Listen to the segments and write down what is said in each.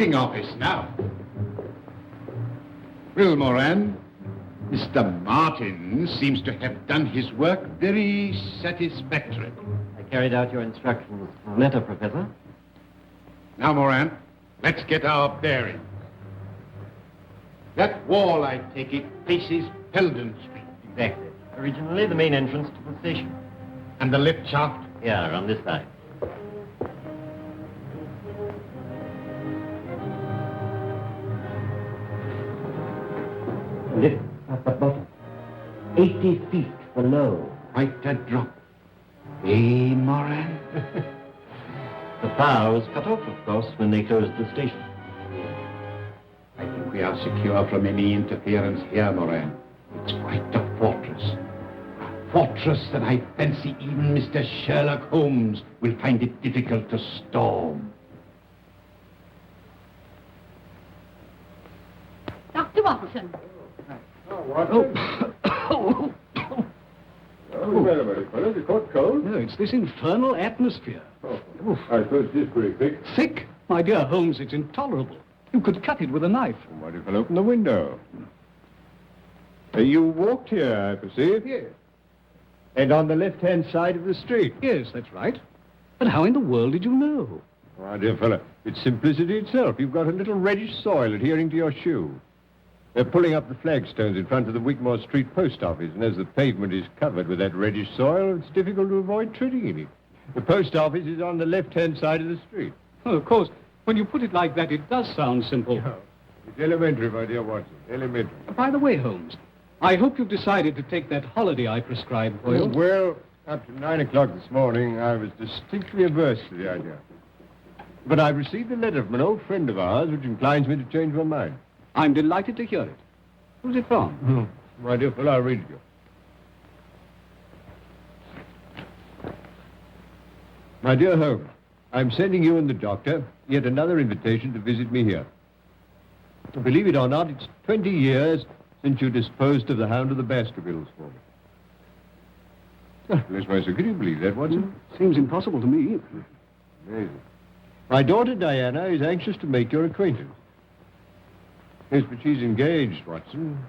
booking office now. Well, Moran, Mr. Martin seems to have done his work very satisfactorily. I carried out your instructions in a letter, Professor. Now, Moran, let's get our bearings. That wall, I take it, faces Peldon Street. Exactly. Originally the main entrance to the station. And the lift shaft? Here, on this side. Lift at the bottom. 80 feet below. Quite a drop. Eh, Moran? The power was cut off, of course, when they closed the station. I think we are secure from any interference here, Moran. It's quite a fortress. A fortress that I fancy even Mr. Sherlock Holmes will find it difficult to storm. Dr. Watson. Oh, very fellows. You caught cold? No, it's this infernal atmosphere. Oh, I suppose it is pretty thick. Thick? My dear Holmes, it's intolerable. You could cut it with a knife. Why do you open the window? You walked here, I perceive. Yes. And on the left-hand side of the street. Yes, that's right. But how in the world did you know? My dear fellow, it's simplicity itself. You've got a little reddish soil adhering to your shoe. They're pulling up the flagstones in front of the Wigmore Street post office, and as the pavement is covered with that reddish soil, it's difficult to avoid treading in it. The post office is on the left-hand side of the street. Oh, of course, when you put it like that, it does sound simple. Oh, it's elementary, my dear Watson. Elementary. By the way, Holmes, I hope you've decided to take that holiday I prescribed for you. Well, up to 9 o'clock this morning, I was distinctly averse to the idea. But I've received a letter from an old friend of ours which inclines me to change my mind. I'm delighted to hear it. Who's it from? My dear fellow, I'll read it to you. My dear Holmes, I'm sending you and the doctor yet another invitation to visit me here. Believe it or not, it's 20 years since you disposed of the hound of the Baskervilles for me. Bless my soul, can you believe that, Watson? Seems impossible to me. Amazing. My daughter Diana is anxious to make your acquaintance. Yes, but she's engaged, Watson.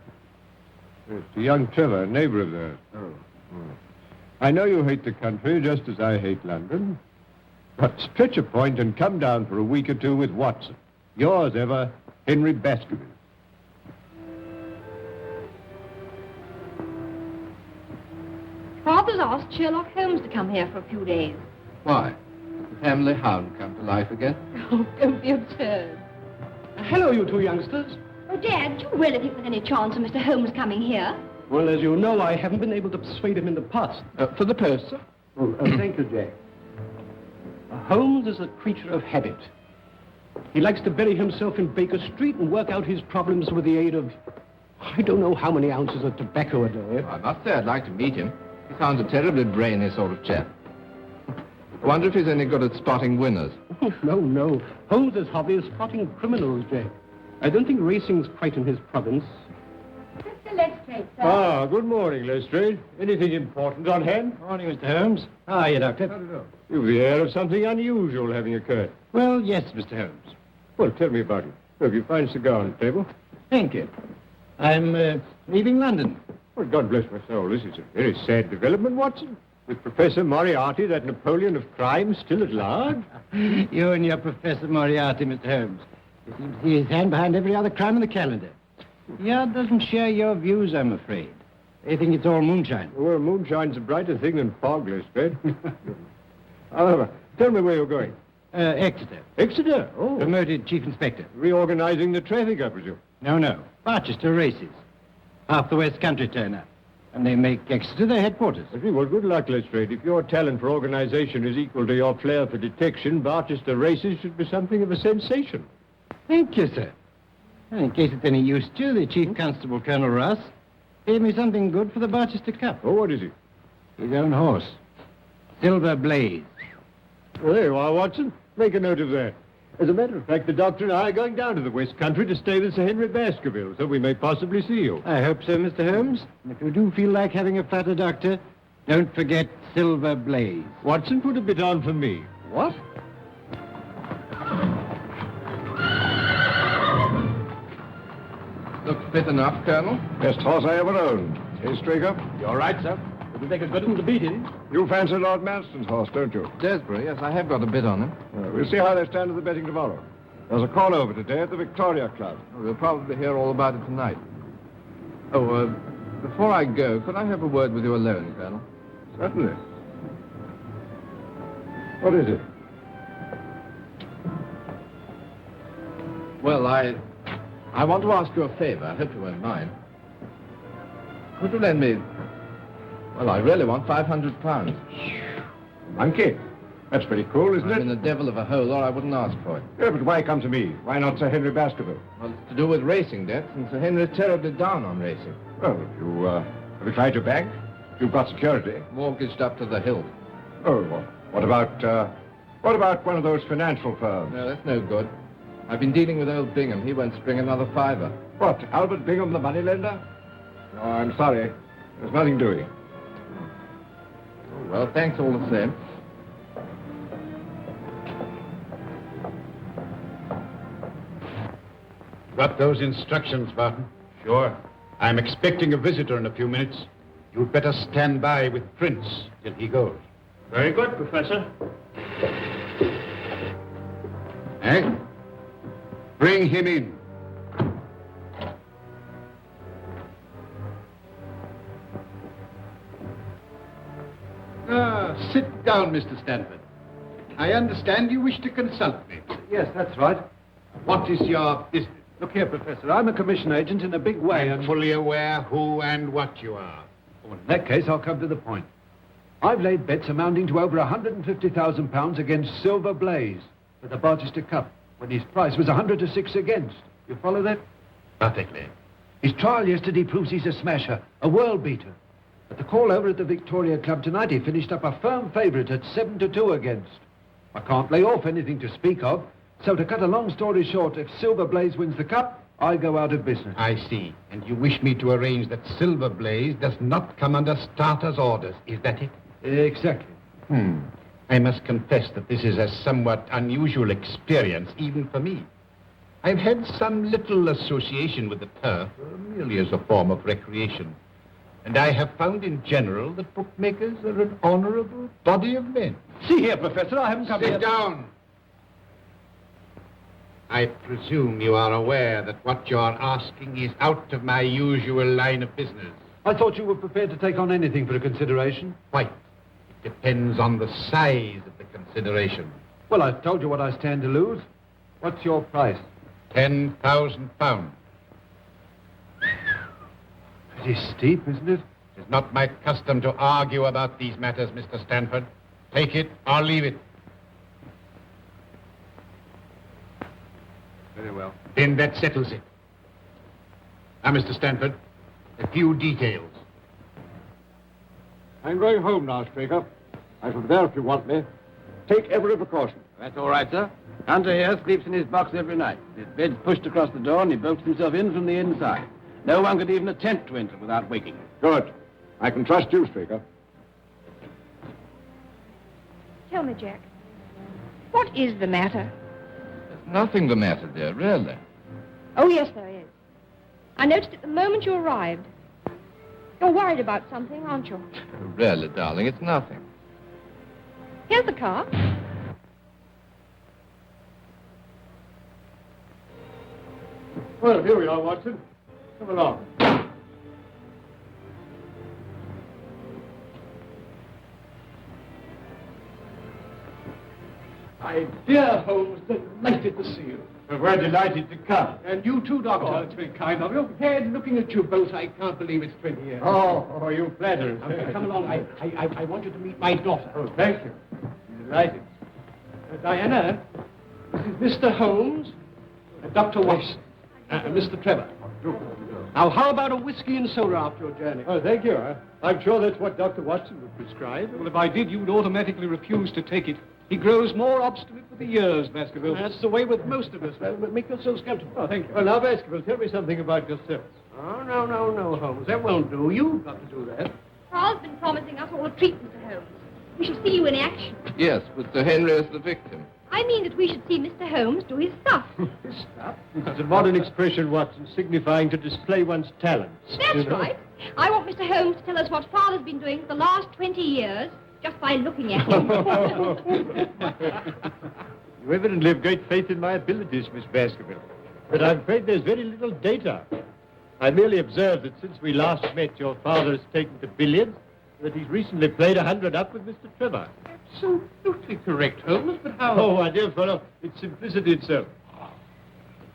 Yes, to young Trevor, a neighbor of theirs. I know you hate the country just as I hate London. But stretch a point and come down for a week or two with Watson. Yours ever, Henry Baskerville. Father's asked Sherlock Holmes to come here for a few days. Why? Has the family hound come to life again? Oh, don't be absurd. Hello, you two youngsters. Oh, Dad, do you really think there's any chance of Mr. Holmes coming here? Well, as you know, I haven't been able to persuade him in the past. For the post, sir? Thank you, Jack. Holmes is a creature of habit. He likes to bury himself in Baker Street and work out his problems with the aid of, I don't know how many ounces of tobacco a day. I must say I'd like to meet him. He sounds a terribly brainy sort of chap. I wonder if he's any good at spotting winners. Oh, no. Holmes's hobby is spotting criminals, Jack. I don't think racing's quite in his province. Mr. Lestrade, sir. Ah, good morning, Lestrade. Anything important on hand? Morning, Mr. Holmes. How are you, Doctor? I don't know. You've the air of something unusual having occurred. Well, yes, Mr. Holmes. Well, tell me about it. Look, you find a cigar on the table. Thank you. I'm leaving London. Well, God bless my soul. This is a very sad development, Watson. With Professor Moriarty, that Napoleon of crime, still at large. You and your Professor Moriarty, Mr. Holmes. He seems to see his hand behind every other crime in the calendar. The Yard doesn't share your views, I'm afraid. They think it's all moonshine. Well, moonshine's a brighter thing than fog, Lestrade. However, tell me where you're going. Exeter. Exeter? Oh. Promoted Chief Inspector. Reorganizing the traffic, I presume. No. Barchester races. Half the West Country turn up. And they make Exeter their headquarters. Well, good luck, Lestrade. If your talent for organization is equal to your flair for detection, Barchester races should be something of a sensation. Thank you, sir. In case it's any use to you, the Chief Constable, Colonel Ross, gave me something good for the Barchester Cup. Oh, what is it? His own horse. Silver Blaze. Well, there you are, Watson. Make a note of that. As a matter of fact, the doctor and I are going down to the West Country to stay with Sir Henry Baskerville, so we may possibly see you. I hope so, Mr. Holmes. And if you do feel like having a fatter doctor, don't forget Silver Blaze. Watson, put a bit on for me. What? Looks fit enough, Colonel. Best horse I ever owned. Hey, Straker? You all right, sir? It'll take a good one to beat him. You fancy Lord Manston's horse, don't you? Desbury, yes, I have got a bid on him. We'll see how they stand at the betting tomorrow. There's a call over today at the Victoria Club. We'll probably hear all about it tonight. Oh, before I go, could I have a word with you alone, Colonel? Certainly. What is it? Well, I want to ask you a favor. I hope you won't mind. Could you lend me... Well, I really want £500. Monkey. That's pretty cool, isn't I'm it? in a devil of a hole, or I wouldn't ask for it. Yeah, but why come to me? Why not Sir Henry Baskerville? Well, it's to do with racing debts, and Sir Henry's terribly down on racing. Well, have you tried your bank? You've got security. Mortgaged up to the hilt. Oh, well, what about one of those financial firms? No, that's no good. I've been dealing with old Bingham. He won't spring another fiver. What, Albert Bingham, the moneylender? No, I'm sorry. There's nothing doing. Oh, well, thanks all the same. Got those instructions, Barton? Sure. I'm expecting a visitor in a few minutes. You'd better stand by with Prince till he goes. Very good, Professor. Eh? Bring him in. Sit down, Mr. Stanford. I understand you wish to consult me. Yes, that's right. What is your business? Look here, Professor, I'm a commission agent in a big way, I'm fully aware who and what you are. Well, in that case, I'll come to the point. I've laid bets amounting to over £150,000 against Silver Blaze for the Barchester Cup, when his price was 100 to 6 against. You follow that? Perfectly. His trial yesterday proves he's a smasher, a world beater. At the call over at the Victoria Club tonight, he finished up a firm favourite at 7 to 2 against. I can't lay off anything to speak of, so to cut a long story short, if Silver Blaze wins the cup, I go out of business. I see. And you wish me to arrange that Silver Blaze does not come under starter's orders. Is that it? Exactly. I must confess that this is a somewhat unusual experience, even for me. I've had some little association with the turf, merely as a form of recreation. And I have found in general that bookmakers are an honorable body of men. See here, Professor, I haven't come here... Sit down. I presume you are aware that what you're asking is out of my usual line of business. I thought you were prepared to take on anything for a consideration. Quite. It depends on the size of the consideration. Well, I've told you what I stand to lose. What's your price? £10,000. Pretty steep, isn't it? It is not my custom to argue about these matters, Mr. Stanford. Take it or leave it. Very well. Then that settles it. Now, Mr. Stanford, a few details. I'm going home now, Straker. I shall be there if you want me. Take every precaution. That's all right, sir. Hunter here sleeps in his box every night. His bed's pushed across the door and he bolts himself in from the inside. No one could even attempt to enter without waking him. Good. I can trust you, Straker. Tell me, Jack, what is the matter? There's nothing the matter, dear, really. Oh, yes, there is. I noticed it the moment you arrived. You're worried about something, aren't you? Really, darling, it's nothing. Here's the car. Well, here we are, Watson. Come along. My dear Holmes, delighted to see you. We're delighted to come. And you too, Doctor. Oh, it's very kind of you. Head, looking at you both, I can't believe it's 20 years. Oh, you flatter. Now, come along. I want you to meet my daughter. Oh, thank you. Delighted. Diana, this is Mr. Holmes and Dr. Watson. Mr. Trevor. Now, how about a whiskey and soda after your journey? Oh, thank you. I'm sure that's what Dr. Watson would prescribe. Well, if I did, you'd automatically refuse to take it. He grows more obstinate with the years, Baskerville. That's the way with most of us. Well, make yourselves comfortable. Oh, thank you. Well, now, Baskerville, tell me something about yourself. Oh, no, Holmes. That won't do. You've got to do that. Carl's been promising us all a treat, Mr. Holmes. We shall see you in action. Yes, with Sir Henry as the victim. I mean that we should see Mr. Holmes do his stuff. Stuff? That's a modern expression, Watson, signifying to display one's talents. That's right. I want Mr. Holmes to tell us what Father's been doing for the last 20 years, just by looking at him. You evidently have great faith in my abilities, Miss Baskerville. But I'm afraid there's very little data. I merely observed that since we last met, your father has taken to billiards, that he's recently played 100 up with Mr. Trevor. Absolutely correct, Holmes, but how... Oh, my dear fellow, it's simplicity itself.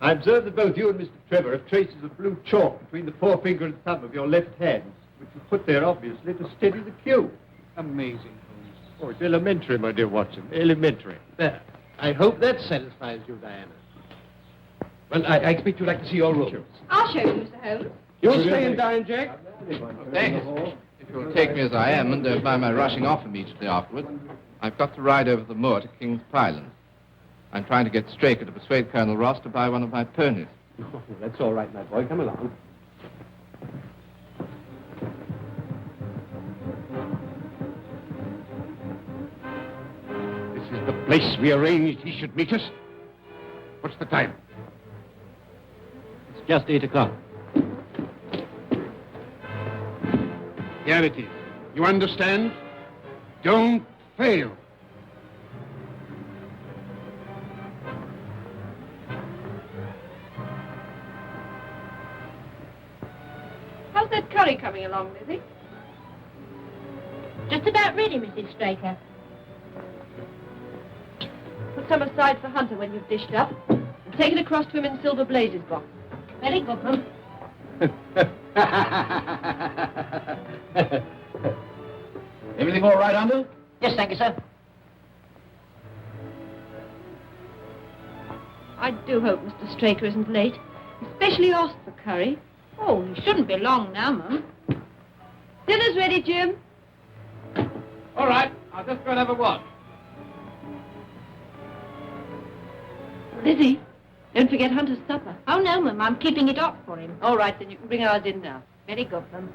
I observed that both you and Mr. Trevor have traces of blue chalk between the forefinger and thumb of your left hand, which you put there, obviously, to steady the cue. Amazing, Holmes. Oh, it's elementary, my dear Watson, elementary. There. I hope that satisfies you, Diana. Well, I expect you'd like to see your room. I'll show you, Mr. Holmes. You'll stay and dine, Jack? Thanks. If you'll take me as I am and don't mind my rushing off immediately afterward, I've got to ride over the moor to King's Pyland. I'm trying to get Straker to persuade Colonel Ross to buy one of my ponies. Oh, that's all right, my boy. Come along. This is the place we arranged he should meet us. What's the time? It's just 8 o'clock. Here it is. You understand? Don't fail. How's that curry coming along, Lizzie? Just about ready, Mrs. Straker. Put some aside for Hunter when you've dished up. And take it across to him in Silver Blaze's box. Very good, ma'am. Everything all right, Under? Yes, thank you, sir. I do hope Mr. Straker isn't late. Especially asked for curry. Oh, he shouldn't be long now, ma'am. Dinner's ready, Jim. All right, I'll just go and have a watch. Lizzie, don't forget Hunter's supper. Oh, no, ma'am, I'm keeping it up for him. All right, then you can bring ours in now. Very good, ma'am.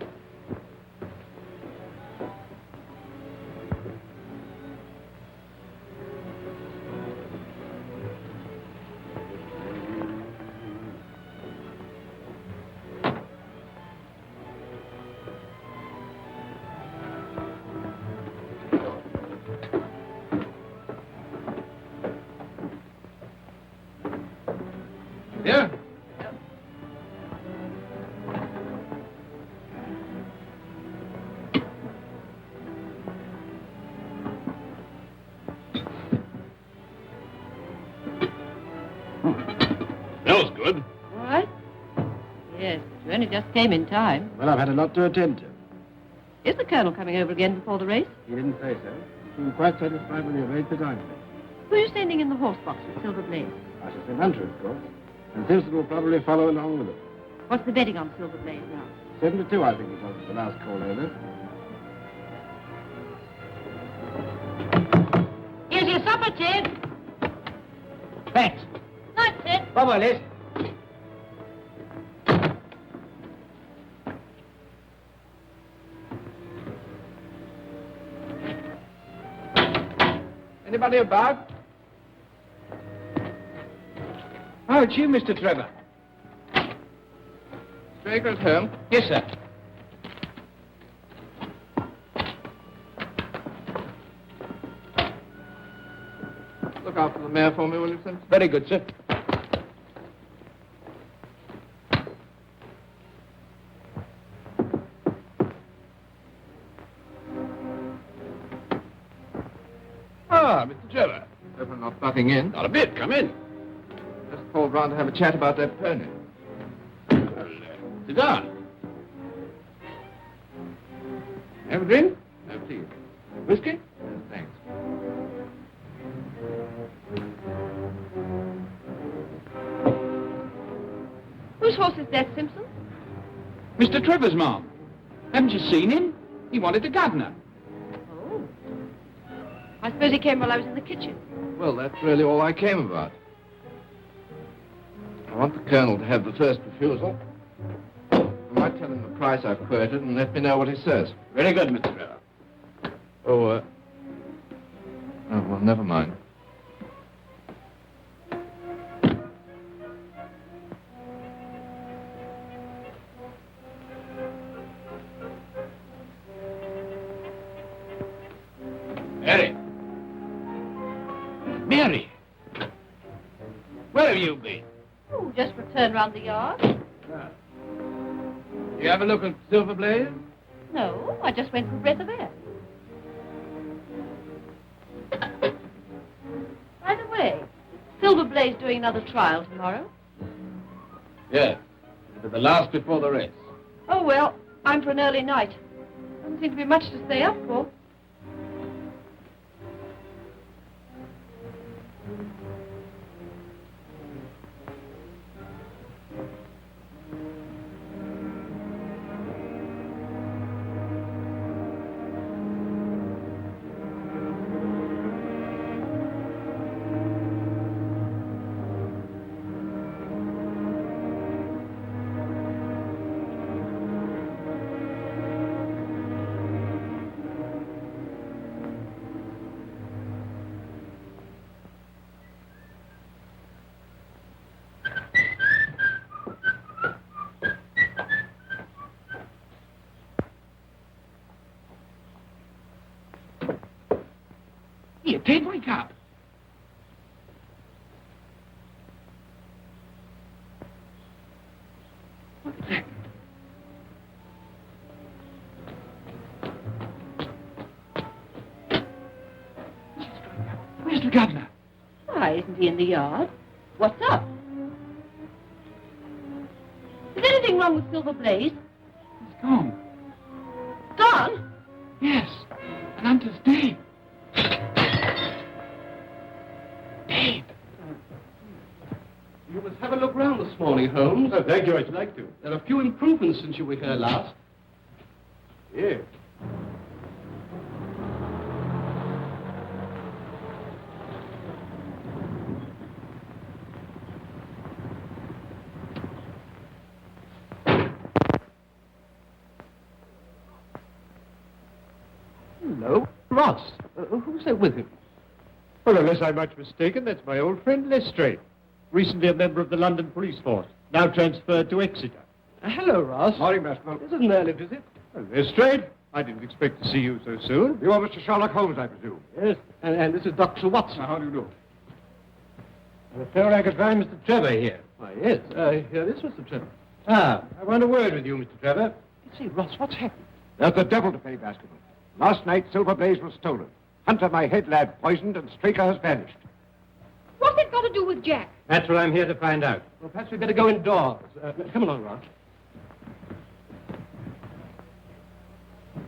Yeah? Smells good. All right? Yes, but you only just came in time. Well, I've had a lot to attend to. Is the Colonel coming over again before the race? He didn't say so. He seemed quite satisfied when he arranged the time. Who are you sending in the horse box with Silver Blaze? I shall send Hunter, of course. And Simpson will probably follow along with it. What's the betting on Silver Blaze now? 7-2, I think he told us the last call over. Here's your supper, Ted. Thanks. Night, Ted. Bye-bye, Liz. Anybody about? Oh, it's you, Mr. Trevor. Straker at home? Yes, sir. Look out for the mare for me, will you, Simpson? Very good, sir. Ah, Mr. Trevor. Hope I'm not butting in. Not a bit. Come in. Just called round to have a chat about that pony. Well, sit down. Have a drink? No, please. Whiskey? Yes, thanks. Whose horse is that, Simpson? Mr. Trevor's, Ma'am. Haven't you seen him? He wanted a gardener. Oh. I suppose he came while I was in the kitchen. Well, that's really all I came about. I want the Colonel to have the first refusal. I might tell him the price I've quoted and let me know what he says. Very good, Mr. Trevor. Oh, well, never mind. Mary. Mary. Where have you been? Oh, just returned round the yard. You have a look at Silver Blaze? No, I just went for a breath of air. By the way, Silver Blaze doing another trial tomorrow? Yes. To the last before the race. Oh, well, I'm for an early night. Doesn't seem to be much to stay up for. Here, Ted, wake up. What's that? Where's the governor? Why, isn't he in the yard? What's up? Is anything wrong with Silver Blaze? He's gone. Gone? Yes. And Hunter's dead. Dead. You must have a look round this morning, Holmes. Oh, thank you. I'd like to. There are a few improvements since you were here last. Yes. Hello, Ross. Who's there with him? Well, unless I'm much mistaken, that's my old friend Lestrade. Recently a member of the London police force, now transferred to Exeter. Hello, Ross. Morning, Baskerville. This is an early visit. Well, Lestrade, I didn't expect to see you so soon. You are Mr. Sherlock Holmes, I presume. Yes, and this is Dr. Watson. How do you do? I'm afraid I could find Mr. Trevor here. Why, yes, here is Mr. Trevor. Ah, I want a word with you, Mr. Trevor. See, Ross, what's happened? There's the devil to pay, Baskerville. Last night, Silver Blaze was stolen. Hunter, my head lad, poisoned, and Straker has vanished. What's it got to do with Jack? That's what I'm here to find out. Well, perhaps we'd better go indoors. Come along, Ross.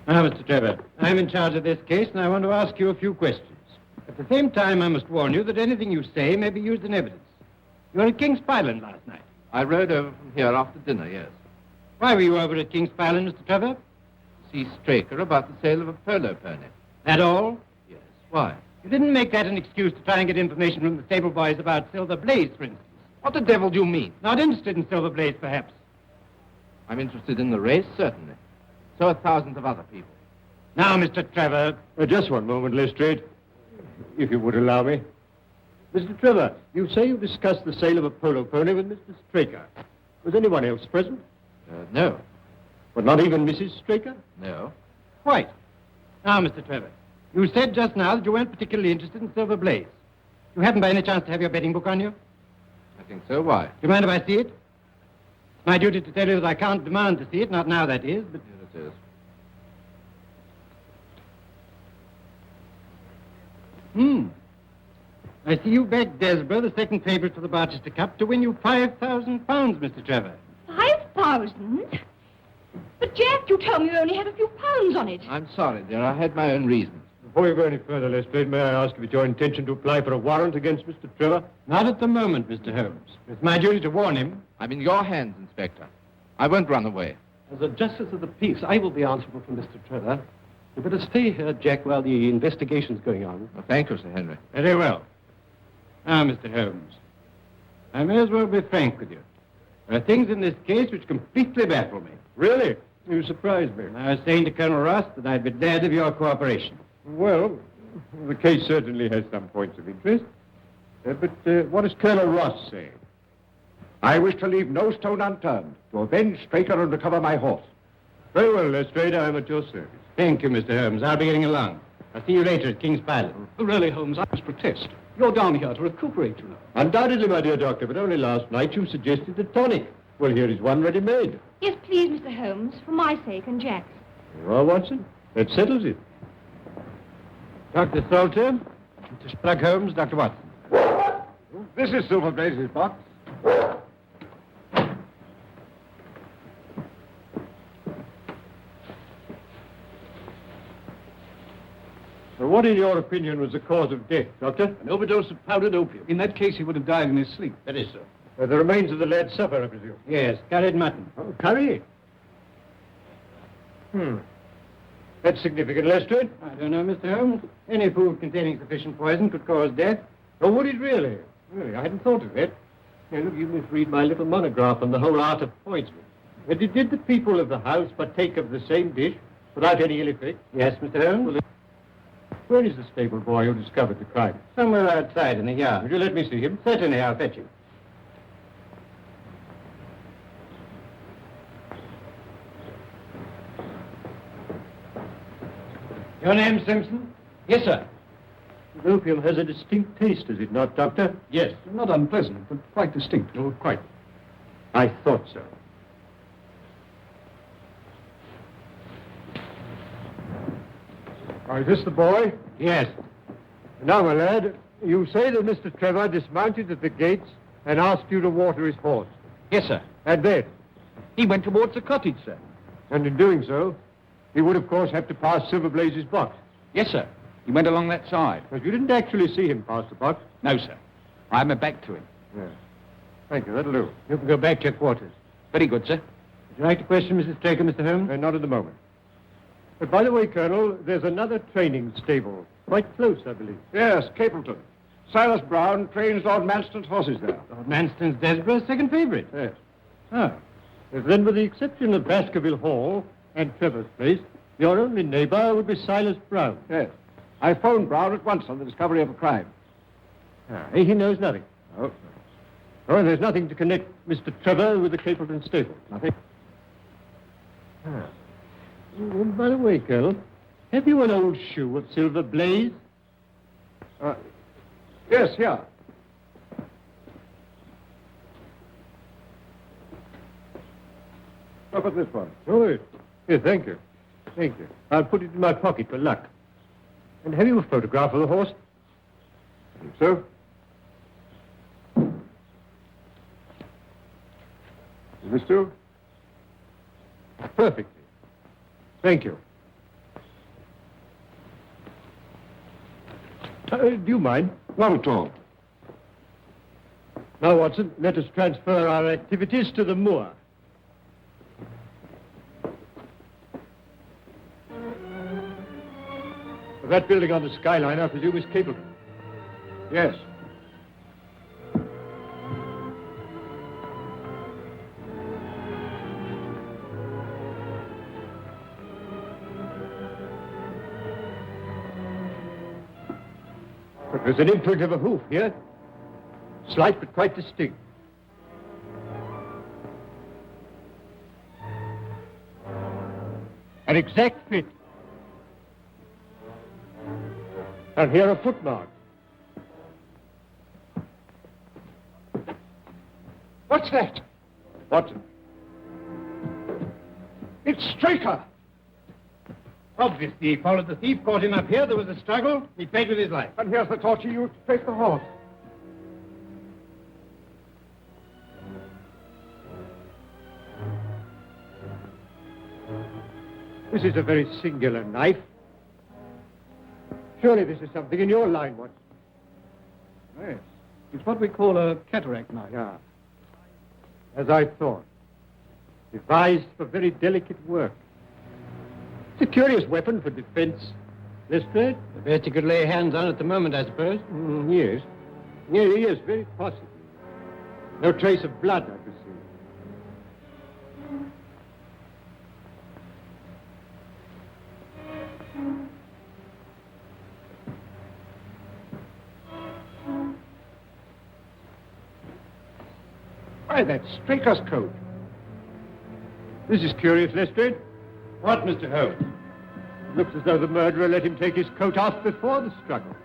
Now, Mr. Trevor, I'm in charge of this case, and I want to ask you a few questions. At the same time, I must warn you that anything you say may be used in evidence. You were at King's Pyland last night. I rode over from here after dinner, yes. Why were you over at King's Pyland, Mr. Trevor? See Straker about the sale of a polo pony. That all? Yes. Why? You didn't make that an excuse to try and get information from the stable boys about Silver Blaze, for instance. What the devil do you mean? Not interested in Silver Blaze, perhaps. I'm interested in the race, certainly. So are thousands of other people. Now, Mr. Trevor... just one moment, Lestrade, if you would allow me. Mr. Trevor, you say you discussed the sale of a polo pony with Mr. Straker. Was anyone else present? No. But not even Mrs. Straker? No. Quite. Now, Mr. Trevor, you said just now that you weren't particularly interested in Silver Blaze. You haven't by any chance to have your betting book on you? I think so. Why? Do you mind if I see it? It's my duty to tell you that I can't demand to see it, not now, that is, but... Yes, it is. I see you backed Desborough, the second favourite for the Barchester Cup, to win you £5,000, Mr. Trevor. 5,000? But, Jack, you told me you only had a few pounds on it. I'm sorry, dear. I had my own reasons. Before you go any further, Lestrade, may I ask if it's your intention to apply for a warrant against Mr. Trevor? Not at the moment, Mr. Holmes. It's my duty to warn him. I'm in your hands, Inspector. I won't run away. As a justice of the peace, I will be answerable for Mr. Trevor. You better stay here, Jack, while the investigation's going on. Well, thank you, Sir Henry. Very well. Now, Mr. Holmes, I may as well be frank with you. There are things in this case which completely baffle me. Really? You surprise me. I was saying to Colonel Ross that I'd be glad of your cooperation. Well, the case certainly has some points of interest. But what does Colonel Ross say? I wish to leave no stone unturned to avenge Straker and recover my horse. Very well, Lestrade, I am at your service. Thank you, Mr. Holmes. I'll be getting along. I'll see you later at King's Palace. Really, Holmes, I must protest. You're down here to recuperate, you know. Undoubtedly, my dear doctor, but only last night you suggested a tonic. Well, here is one ready-made. Yes, please, Mr. Holmes, for my sake and Jack's. Well, Watson, that settles it. Dr. Salter, Mr. Sherlock Holmes, Dr. Watson. This is Silver Blaze's box. So what, in your opinion, was the cause of death, Doctor? An overdose of powdered opium. In that case, he would have died in his sleep. That is so. The remains of the lad's supper, I presume? Yes, curried mutton. Oh, curry? That's significant, Lestrade. I don't know, Mr. Holmes. Any food containing sufficient poison could cause death. Oh, would it really? Really, I hadn't thought of that. Now, look, you must read my little monograph on the whole art of poisoning. Did the people of the house partake of the same dish without any ill effect? Yes, Mr. Holmes. Well, where is the stable boy who discovered the crime? Somewhere outside in the yard. Would you let me see him? Certainly, I'll fetch him. Your name, Simpson? Yes, sir. The opium has a distinct taste, does it not, Doctor? Yes, not unpleasant, but quite distinct. Oh, quite. I thought so. Is this the boy? Yes. Now, my lad, you say that Mr. Trevor dismounted at the gates and asked you to water his horse. Yes, sir. And then? He went towards the cottage, sir. And in doing so, he would, of course, have to pass Silver Blaze's box. Yes, sir. He went along that side. But you didn't actually see him pass the box? No, sir. I had my back to him. Yes. Thank you, that'll do. You can go back to your quarters. Very good, sir. Would you like to question Mrs. Straker, Mr. Holmes? Not at the moment. But by the way, Colonel, there's another training stable. Quite close, I believe. Yes, Capleton. Silas Brown trains Lord Manston's horses there. Lord Manston's Desborough's second favorite? Yes. Ah. Then, with the exception of Baskerville Hall and Trevor's place, your only neighbor would be Silas Brown. Yes. I phoned Brown at once on the discovery of a crime. He knows nothing. Oh. Oh, and there's nothing to connect Mr. Trevor with the Capleton stable. Nothing. Oh, by the way, Colonel, have you an old shoe of Silver Blaze? Yes, here. Look at this one. Oh, yes, thank you. Thank you. I'll put it in my pocket for luck. And have you a photograph of the horse? I think so. Is this too? Perfectly. Thank you. Do you mind? Not at all. Now, Watson, let us transfer our activities to the moor. That building on the skyline, I presume, is Capleton. Yes. But there's an imprint of a hoof here. Slight but quite distinct. An exact fit. And here are footmarks. What's that? Watson. It's Straker. Obviously, he followed the thief, caught him up here, there was a struggle, he paid with his life. And here's the torch he used to take the horse. This is a very singular knife. Surely this is something in your line, Watson. Yes. It's what we call a cataract knife. Yeah. As I thought. Devised for very delicate work. It's a curious weapon for defense. Lestrade? The best you could lay hands on at the moment, I suppose. Yes. Yes, very possibly. No trace of blood, I perceive. Why, that's Straker's coat. This is curious, Lestrade. What, Mr. Holmes? Looks as though the murderer let him take his coat off before the struggle.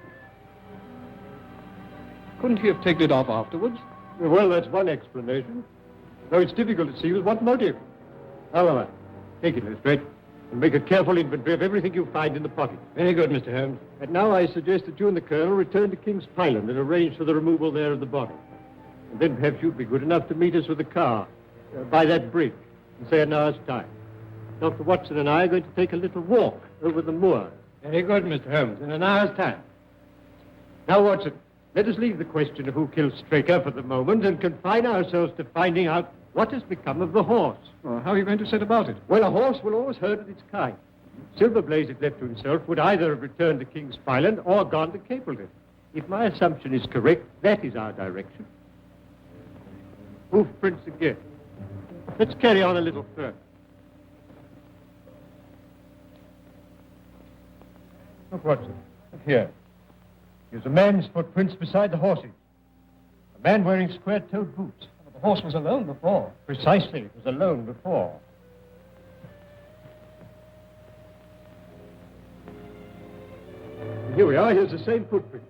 Couldn't he have taken it off afterwards? Well, that's one explanation. Though it's difficult to see with what motive. However, take it, Lestrade, and make a careful inventory of everything you find in the pocket. Very good, Mr. Holmes. And now I suggest that you and the Colonel return to King's Pyland and arrange for the removal there of the body. And then perhaps you'd be good enough to meet us with a car by that bridge in, say, an hour's time. Dr. Watson and I are going to take a little walk over the moor. Very good, Mr. Holmes. In an hour's time. Now, Watson, let us leave the question of who killed Straker for the moment and confine ourselves to finding out what has become of the horse. Well, how are you going to set about it? Well, a horse will always herd with its kind. Silverblaze, if left to himself, would either have returned to King's Pyland or gone to Capleton. If my assumption is correct, that is our direction. Hoof prints again. Let's carry on a little further. Look, Watson. Look here. Here's a man's footprints beside the horse's. A man wearing square-toed boots. The horse was alone before. Precisely. It was alone before. And here we are. Here's the same footprints.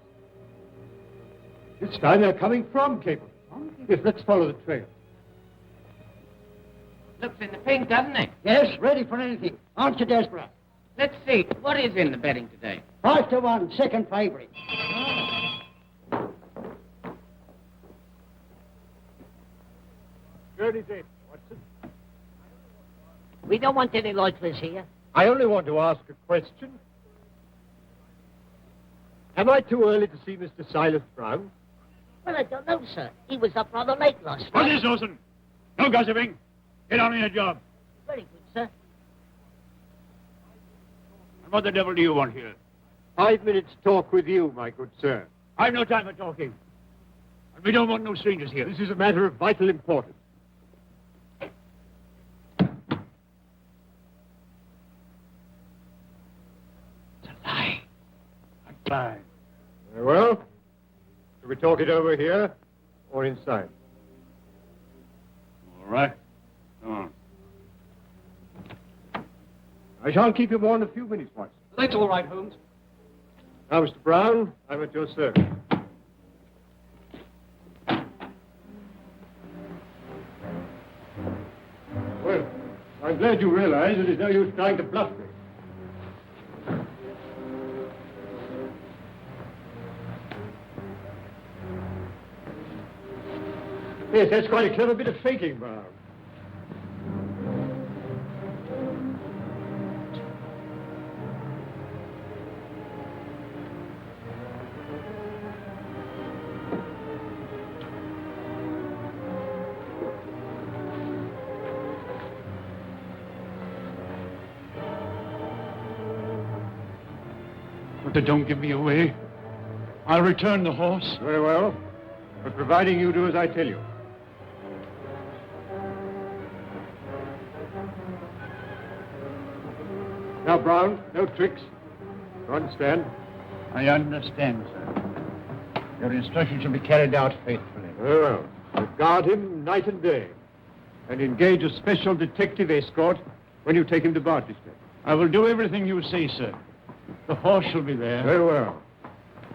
This time they're coming from Capleton. Yes, let's follow the trail. Looks in the pink, doesn't it? Yes, ready for anything. Aren't you desperate? Let's see. What is in the betting today? 5-1, second favourite. Journey's in, Watson. We don't want any likeness here. I only want to ask a question. Am I too early to see Mr. Silas Brown? Well, I don't know, sir. He was up rather late last What night. is Olsen? No gossiping. Get on with your job. Very good, sir. And what the devil do you want here? 5 minutes talk with you, my good sir. I've no time for talking. And we don't want no strangers here. This is a matter of vital importance. Lie. A lie. Very well. Shall we talk it over here or inside? All right. Come on. I shan't keep you more than a few minutes, Watson. That's all right, Holmes. Now, Mr. Brown, I'm at your service. Well, I'm glad you realize that it's no use trying to bluff me. Yes, that's quite a clever bit of faking, Brown. But they don't give me away. I'll return the horse. Very well, but providing you do as I tell you. Now, Brown, no tricks. You understand? I understand, sir. Your instructions shall be carried out faithfully. Very well. You guard him night and day. And engage a special detective escort when you take him to Barchester. I will do everything you say, sir. The horse shall be there. Very well.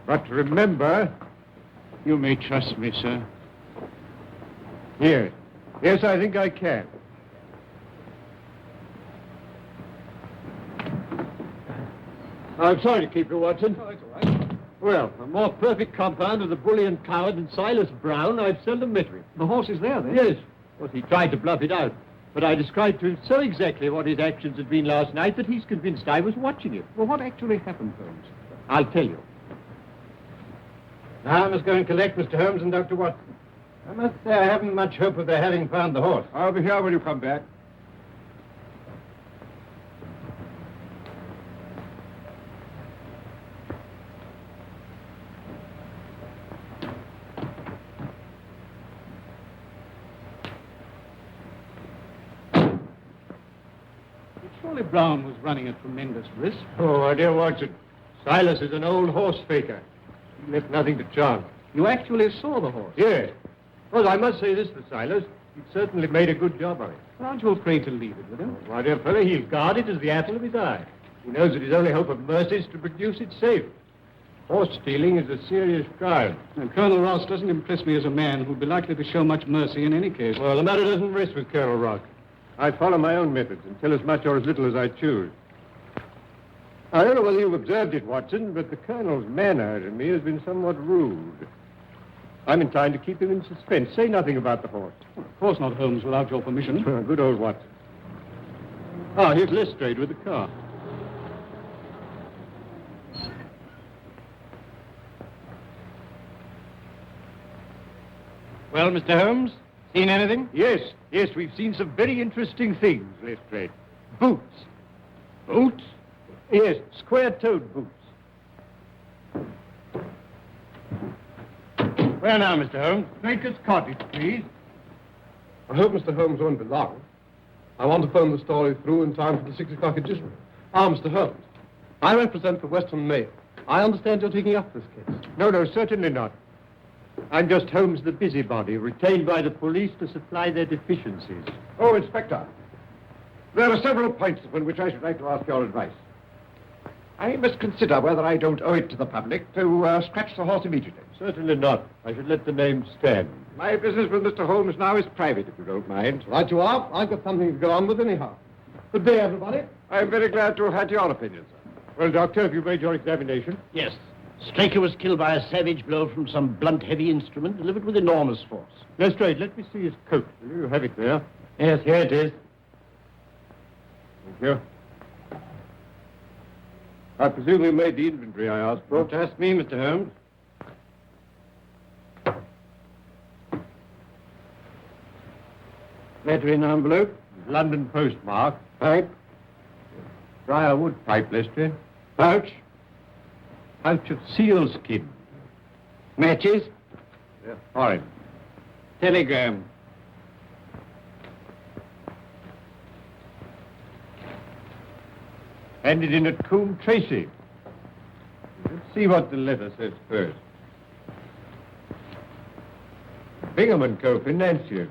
But remember... You may trust me, sir. Yes. Yes, I think I can. I'm sorry to keep you, Watson. Oh, it's all right. Well, a more perfect compound of the bully and coward than Silas Brown I've seldom met with. The horse is there, then? Yes. Well, he tried to bluff it out. But I described to him so exactly what his actions had been last night that he's convinced I was watching him. Well, what actually happened, Holmes? I'll tell you. Now I must go and collect Mr. Holmes and Dr. Watson. I must say I haven't much hope of their having found the horse. I'll be here when you come back. Surely Brown was running a tremendous risk. Oh, my dear Watson, Silas is an old horse faker. He left nothing to chance. You actually saw the horse? Yes. Well, I must say this for Silas. He certainly made a good job of it. Aren't you afraid to leave it with him? My dear fellow, he'll guard it as the apple of his eye. He knows that his only hope of mercy is to produce it safe. Horse stealing is a serious crime. And Colonel Ross doesn't impress me as a man who'd be likely to show much mercy in any case. Well, the matter doesn't rest with Colonel Rock. I follow my own methods and tell as much or as little as I choose. I don't know whether you've observed it, Watson, but the Colonel's manner to me has been somewhat rude. I'm inclined to keep him in suspense. Say nothing about the horse. Well, of course not, Holmes, without your permission. Good old Watson. Ah, here's Lestrade with the car. Well, Mr. Holmes, seen anything? Yes, we've seen some very interesting things, Lestrade. Boots. Boots? Yes, square-toed boots. Where now, Mr. Holmes? Baker's Cottage, please. I hope Mr. Holmes won't be long. I want to phone the story through in time for the 6 o'clock edition. Mr. Holmes, I represent the Western Mail. I understand you're taking up this case. No, certainly not. I'm just Holmes the busybody, retained by the police to supply their deficiencies. Oh, Inspector, there are several points upon which I should like to ask your advice. I must consider whether I don't owe it to the public to scratch the horse immediately. Certainly not. I should let the name stand. My business with Mr. Holmes now is private, if you don't mind. Right you are. I've got something to go on with anyhow. Good day, everybody. I'm very glad to have had your opinion, sir. Well, Doctor, have you made your examination? Yes. Straker was killed by a savage blow from some blunt, heavy instrument delivered with enormous force. Lestrade, let me see his coat. Will you have it there? Yes, here it is. Thank you. I presume you made the inventory I asked for. Don't ask me, Mr. Holmes. Letter in envelope. London postmark. Pipe. Briarwood pipe, Lestrade. Pouch. Pouch of sealskin. Matches. They're foreign. Telegram. Handed in at Coombe Tracy. Let's see what the letter says first. Bingham & Co. Financier.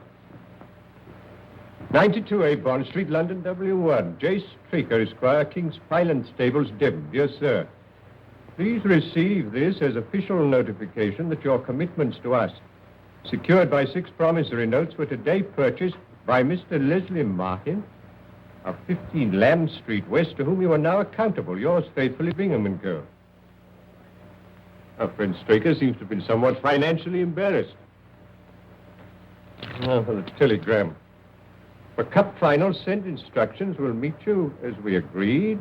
92A Bond Street, London, W1. J. Straker, Esquire, King's Pyland Stables, Devon. Dear Sir, please receive this as official notification that your commitments to us, secured by 6 promissory notes, were today purchased by Mr. Leslie Martin of 15 Lamb Street West, to whom you are now accountable. Yours faithfully, Bingham & Co. Our friend Straker seems to have been somewhat financially embarrassed. Now for the telegram. For Cup Final, send instructions. We'll meet you as we agreed.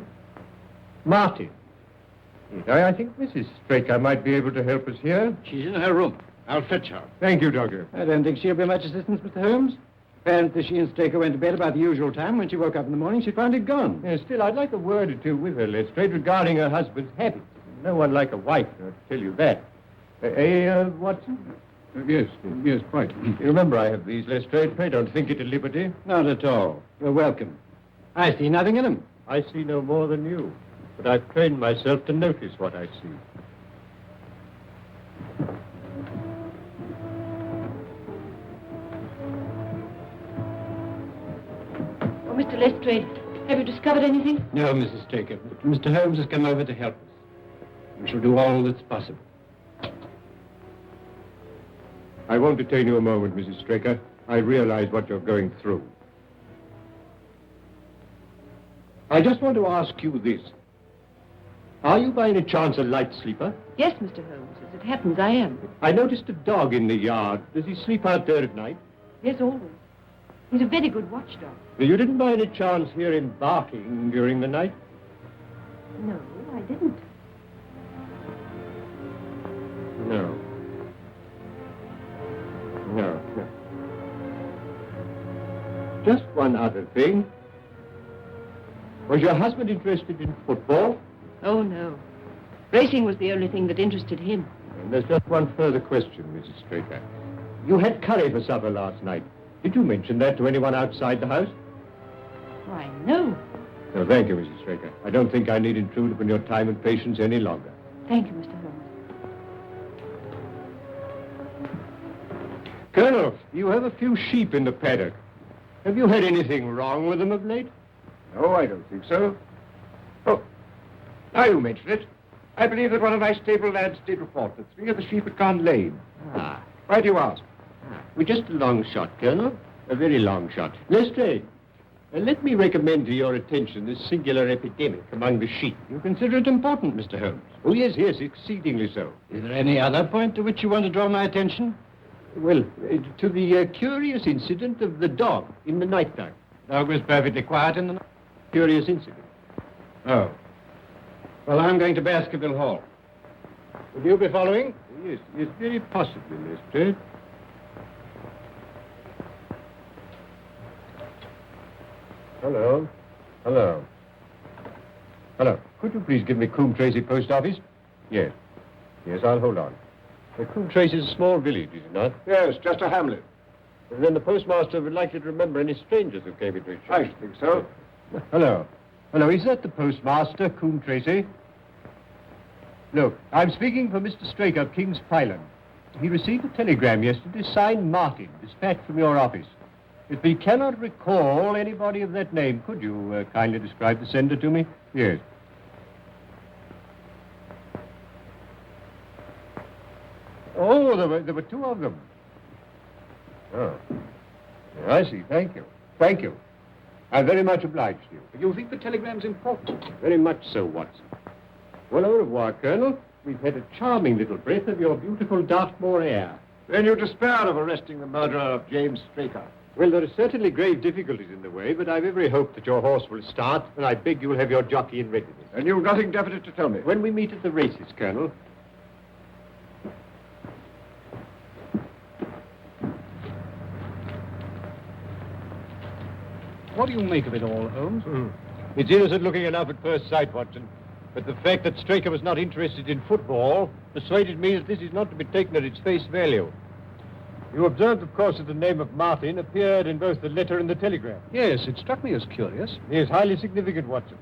Martin. I think Mrs. Straker might be able to help us here. She's in her room. I'll fetch her. Thank you, Doctor. I don't think she'll be much assistance, Mr. Holmes. Apparently she and Straker went to bed about the usual time. When she woke up in the morning, she found it gone. Still, I'd like a word or two with her, Lestrade, regarding her husband's habits. No one like a wife, I'll tell you that. Watson? Yes, quite. You remember I have these, Lestrade. Pray don't think it a liberty. Not at all. You're welcome. I see nothing in them. I see no more than you. But I've trained myself to notice what I see. Oh, Mr. Lestrade, have you discovered anything? No, Mrs. Straker. Mr. Holmes has come over to help us. We shall do all that's possible. I won't detain you a moment, Mrs. Straker. I realize what you're going through. I just want to ask you this. Are you by any chance a light sleeper? Yes, Mr. Holmes. As it happens, I am. I noticed a dog in the yard. Does he sleep out there at night? Yes, always. He's a very good watchdog. You didn't by any chance hear him barking during the night? No, I didn't. No. Just one other thing. Was your husband interested in football? Oh, no. Racing was the only thing that interested him. And there's just one further question, Mrs. Straker. You had curry for supper last night. Did you mention that to anyone outside the house? Why, no. No, thank you, Mrs. Straker. I don't think I need intrude upon your time and patience any longer. Thank you, Mr. Holmes. Colonel, you have a few sheep in the paddock. Have you had anything wrong with them of late? No, I don't think so. Oh, Now you mention it, I believe that one of my stable lads did report that 3 of the sheep had gone lame. Ah. Why do you ask? Well, just a long shot, Colonel. A very long shot. Lestrade, let me recommend to your attention this singular epidemic among the sheep. You consider it important, Mr. Holmes? Oh, yes, exceedingly so. Is there any other point to which you want to draw my attention? Well, to the curious incident of the dog in the night time. Dog was perfectly quiet in the night. Curious incident. Oh. Well, I'm going to Baskerville Hall. Will you be following? Yes, very possibly, Lestrade. Hello. Hello. Hello. Could you please give me Coombe Tracy Post Office? Yes. Yes, I'll hold on. Coombe Tracy is a small village, is it not? Yes, just a hamlet. And then the postmaster would likely to remember any strangers who came into his shop. I should think so. Hello. Hello, is that the postmaster, Coombe Tracy? Look, I'm speaking for Mr. Straker of King's Pyland. He received a telegram yesterday signed Martin, dispatched from your office. If he cannot recall anybody of that name, could you kindly describe the sender to me? Yes. Oh, there were 2 of them. Oh. Yeah, I see. Thank you. Thank you. I'm very much obliged to you. You think the telegram's important? Very much so, Watson. Well, au revoir, Colonel. We've had a charming little breath of your beautiful Dartmoor air. Then you despair of arresting the murderer of James Straker. Well, there are certainly grave difficulties in the way, but I've every hope that your horse will start, and I beg you'll have your jockey in readiness. And you've nothing definite to tell me? When we meet at the races, Colonel. What do you make of it all, Holmes? It's innocent looking enough at first sight, Watson. But the fact that Straker was not interested in football persuaded me that this is not to be taken at its face value. You observed, of course, that the name of Martin appeared in both the letter and the telegram. Yes, it struck me as curious. It is highly significant, Watson.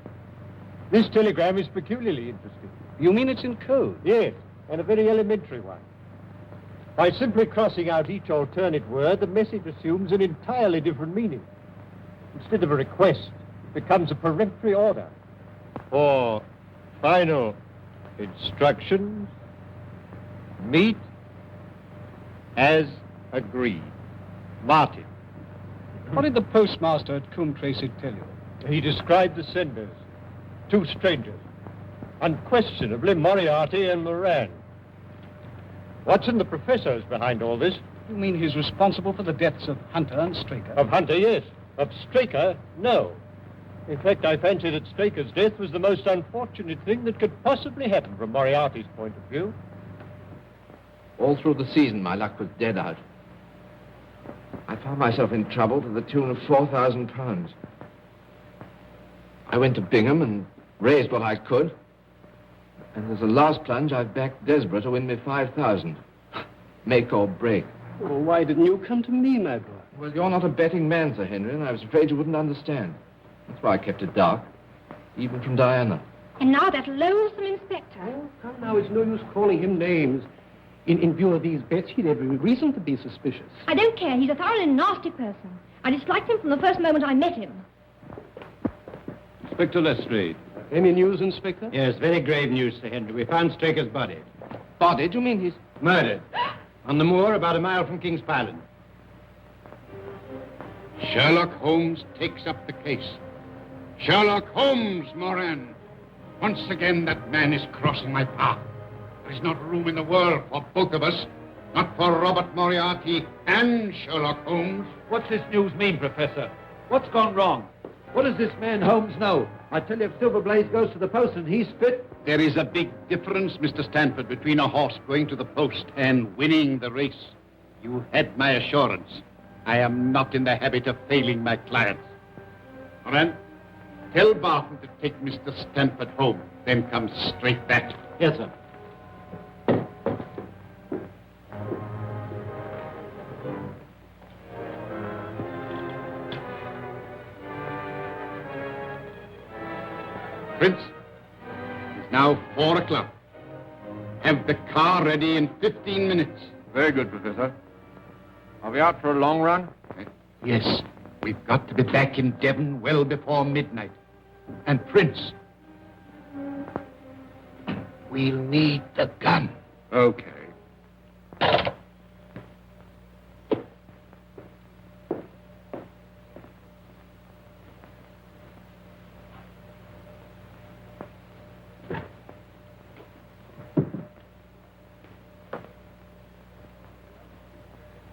This telegram is peculiarly interesting. You mean it's in code? Yes, and a very elementary one. By simply crossing out each alternate word, the message assumes an entirely different meaning. Instead of a request, it becomes a peremptory order. For final instructions, meet as agreed. Martin. What did the postmaster at Coombe Tracy tell you? He described the senders, 2 strangers, unquestionably Moriarty and Moran. Watson, the professor is behind all this. You mean he's responsible for the deaths of Hunter and Straker? Of Hunter, yes. Of Straker, no. In fact, I fancy that Straker's death was the most unfortunate thing that could possibly happen from Moriarty's point of view. All through the season, my luck was dead out. I found myself in trouble to the tune of £4,000. I went to Bingham and raised what I could. And as a last plunge, I've backed Desborough to win me 5,000. Make or break. Well, why didn't you come to me, my boy? Well, you're not a betting man, Sir Henry, and I was afraid you wouldn't understand. That's why I kept it dark, even from Diana. And now that loathsome inspector. Oh, come now, it's no use calling him names. In view of these bets, he'd every reason to be suspicious. I don't care. He's a thoroughly nasty person. I disliked him from the first moment I met him. Inspector Lestrade. Any news, Inspector? Yes, very grave news, Sir Henry. We found Straker's body. Body? Do you mean he's... Murdered. On the moor about a mile from King's Pyland. Sherlock Holmes takes up the case. Sherlock Holmes, Moran. Once again, that man is crossing my path. There is not room in the world for both of us. Not for Robert Moriarty and Sherlock Holmes. What's this news mean, Professor? What's gone wrong? What does this man Holmes know? I tell you, if Silver Blaze goes to the post and he's fit... There is a big difference, Mr. Stanford, between a horse going to the post and winning the race. You had my assurance. I am not in the habit of failing my clients. Moran, tell Barton to take Mr. Stanford home, then come straight back. Yes, sir. Prince, it's now 4 o'clock. Have the car ready in 15 minutes. Very good, Professor. Are we out for a long run? Yes, we've got to be back in Devon well before midnight. And Prince, We'll need the gun. Okay.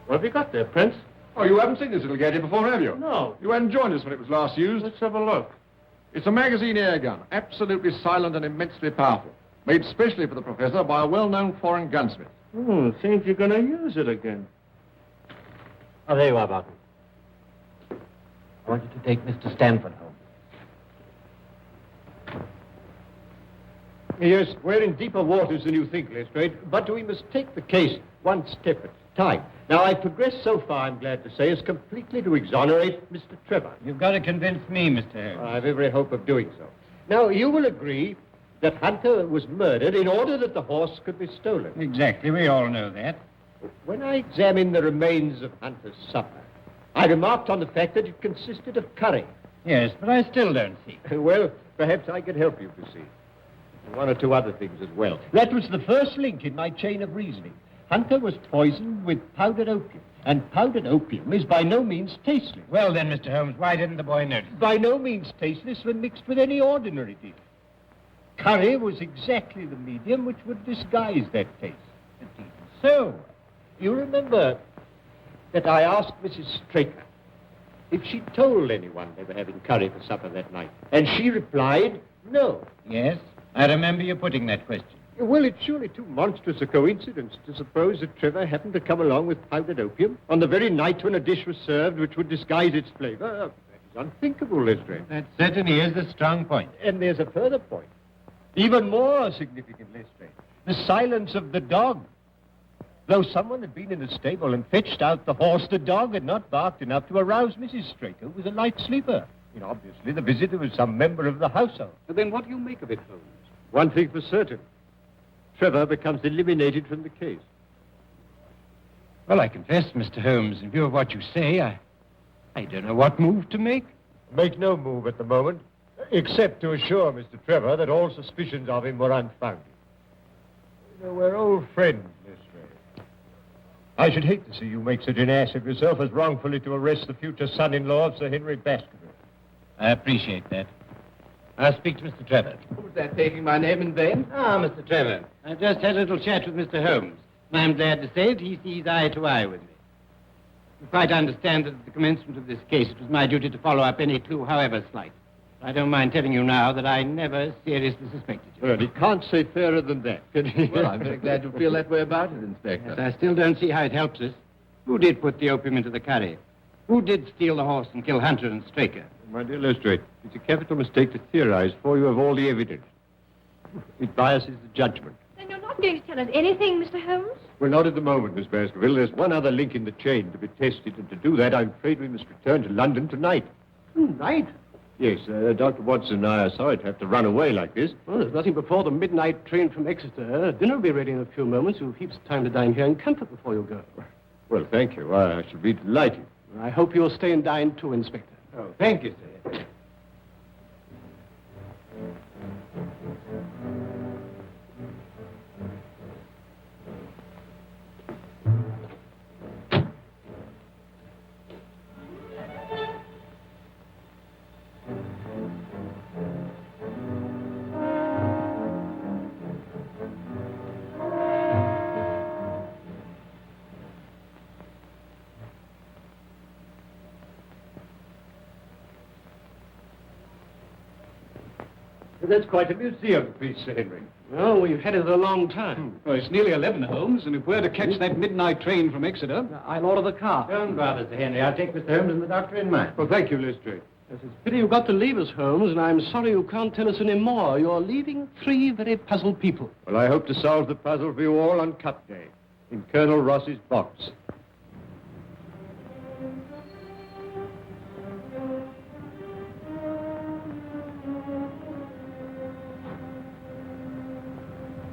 What have you got there, Prince? Oh, you haven't seen this little gadget before, have you? No. You hadn't joined us when it was last used. Let's have a look. It's a magazine air gun, absolutely silent and immensely powerful. Made specially for the Professor by a well-known foreign gunsmith. Seems you're going to use it again. Oh, there you are, Barton. I want you to take Mr. Stanford home. Yes, we're in deeper waters than you think, Lestrade, but we must take the case one step at a time. Now, I've progressed so far, I'm glad to say, as completely to exonerate Mr. Trevor. You've got to convince me, Mr. Holmes. I've every hope of doing so. Now, you will agree that Hunter was murdered in order that the horse could be stolen. Exactly, we all know that. When I examined the remains of Hunter's supper, I remarked on the fact that it consisted of curry. Yes, but I still don't see. Well, perhaps I could help you, see. One or two other things as well. That was the first link in my chain of reasoning. Hunter was poisoned with powdered opium, and powdered opium is by no means tasteless. Well, then, Mr. Holmes, why didn't the boy notice? By no means tasteless when mixed with any ordinary dish. Curry was exactly the medium which would disguise that taste. So, you remember that I asked Mrs. Straker if she told anyone they were having curry for supper that night, and she replied, no. Yes, I remember you putting that question. Well, it's surely too monstrous a coincidence to suppose that Trevor happened to come along with powdered opium on the very night when a dish was served which would disguise its flavor. That is unthinkable, Lestrade. That certainly is a strong point. And there's a further point, even more significant, Lestrade. The silence of the dog. Though someone had been in the stable and fetched out the horse, the dog had not barked enough to arouse Mrs. Straker, who was a light sleeper. You know, obviously, the visitor was some member of the household. But then what do you make of it, Holmes? One thing for certain. Trevor becomes eliminated from the case. Well, I confess, Mr. Holmes, in view of what you say, I don't know what move to make. Make no move at the moment, except to assure Mr. Trevor that all suspicions of him were unfounded. You know, we're old friends, Lestrade. I should hate to see you make such an ass of yourself as wrongfully to arrest the future son-in-law of Sir Henry Baskerville. I appreciate that. I'll speak to Mr. Trevor. Was that taking my name in vain? Ah, Mr. Trevor, I just had a little chat with Mr. Holmes. And I'm glad to say that he sees eye to eye with me. You quite understand that at the commencement of this case, it was my duty to follow up any clue, however slight. I don't mind telling you now that I never seriously suspected you. Well, he can't say fairer than that, can he? Well, I'm very glad you feel that way about it, Inspector. Yes, I still don't see how it helps us. Who did put the opium into the curry? Who did steal the horse and kill Hunter and Straker? My dear Lestrade, it's a capital mistake to theorize before you have all the evidence. It biases the judgment. Then you're not going to tell us anything, Mr. Holmes? Well, not at the moment, Miss Baskerville. There's one other link in the chain to be tested, and to do that, I'm afraid we must return to London tonight. Tonight? Yes, Dr. Watson and I are sorry to have to run away like this. Well, there's nothing before the midnight train from Exeter. Dinner will be ready in a few moments. You've heaps of time to dine here in comfort before you go. Well, thank you. I shall be delighted. I hope you'll stay and dine too, Inspector. Oh, thank you, sir. That's quite a museum piece, Sir Henry. Well, we've had it a long time. Well, it's nearly 11, Holmes, and if we're to catch that midnight train from Exeter, I'll order the car. Don't bother, Sir Henry. I'll take Mr. Holmes and the doctor in mine. Well, thank you, Lestrade. Yes, it's a pity you've got to leave us, Holmes, and I'm sorry you can't tell us any more. You're leaving 3 very puzzled people. Well, I hope to solve the puzzle for you all on Cup Day, in Colonel Ross's box.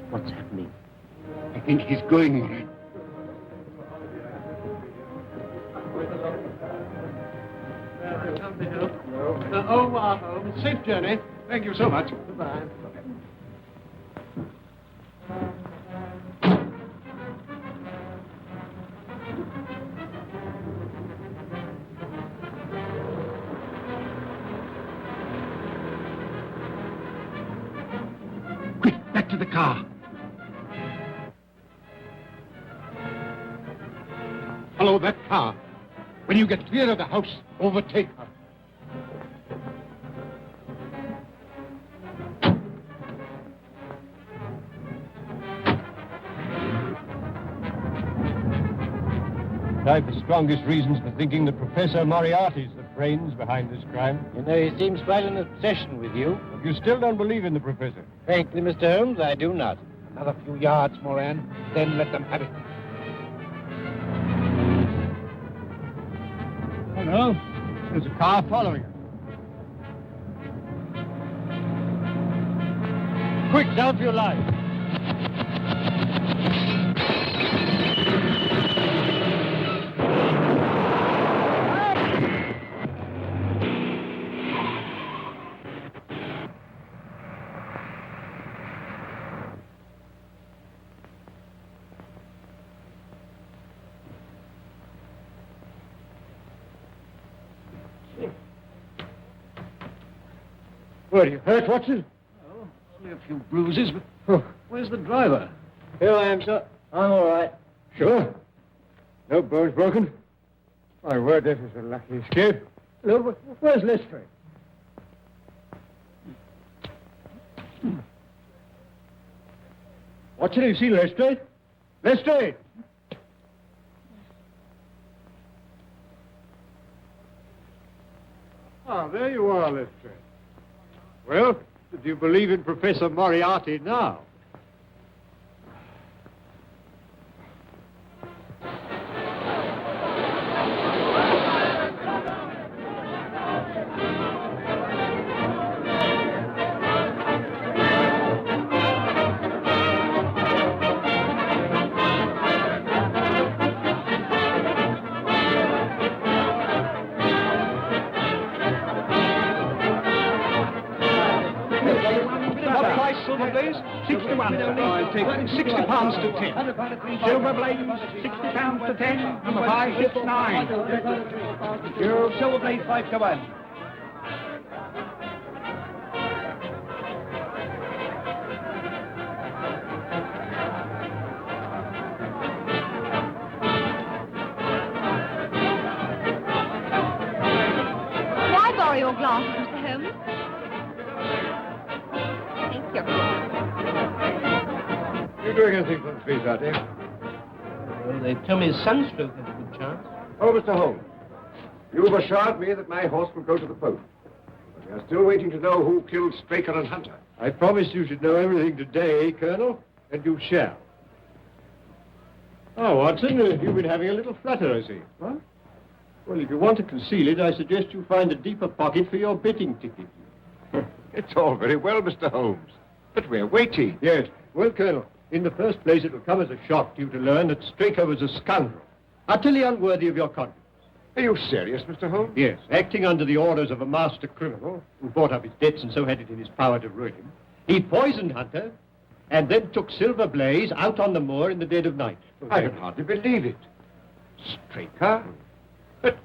What's happening? I think he's going, Murray. Au revoir, Holmes. Safe journey. Thank you so much. Goodbye. back to the car. Follow that car. When you get clear of the house, overtake her. I've the strongest reasons for thinking that Professor Moriarty's the brains behind this crime. You know, he seems quite an obsession with you. You still don't believe in the Professor? Frankly, Mr. Holmes, I do not. Another few yards, Moran, then let them have it. Oh, no. There's a car following us. Quick, down for your life. What, are you hurt, Watson? Oh, only a few bruises, but... Oh, where's the driver? Here I am, sir. I'm all right. Sure? No bones broken? My word, this is a lucky escape. Hello, where's Lestrade? Watson, have you seen Lestrade? Lestrade! Ah, there you are, Lestrade. Well, do you believe in Professor Moriarty now? Silver Blaze, 61. I'll take 60 pounds to 10. Silver Blaze, 60 pounds to 10. Number 5 hits 9. Silver Blaze, 5 to 1. May I borrow your glasses, Mr. Holmes? You doing anything for the sweetheart, eh? Well, they tell me sunstroke has a good chance. Oh, Mr. Holmes, you've assured me that my horse will go to the post. But we are still waiting to know who killed Straker and Hunter. I promised you should know everything today, Colonel, and you shall. Oh, Watson, you've been having a little flutter, I see. What? Well, if you want to conceal it, I suggest you find a deeper pocket for your betting ticket. It's all very well, Mr. Holmes, but we're waiting. Yes. Well, Colonel, in the first place, it will come as a shock to you to learn that Straker was a scoundrel, utterly unworthy of your confidence. Are you serious, Mr. Holmes? Yes. Acting under the orders of a master criminal who bought up his debts and so had it in his power to ruin him, he poisoned Hunter and then took Silver Blaze out on the moor in the dead of night. I can hardly believe it. Straker? But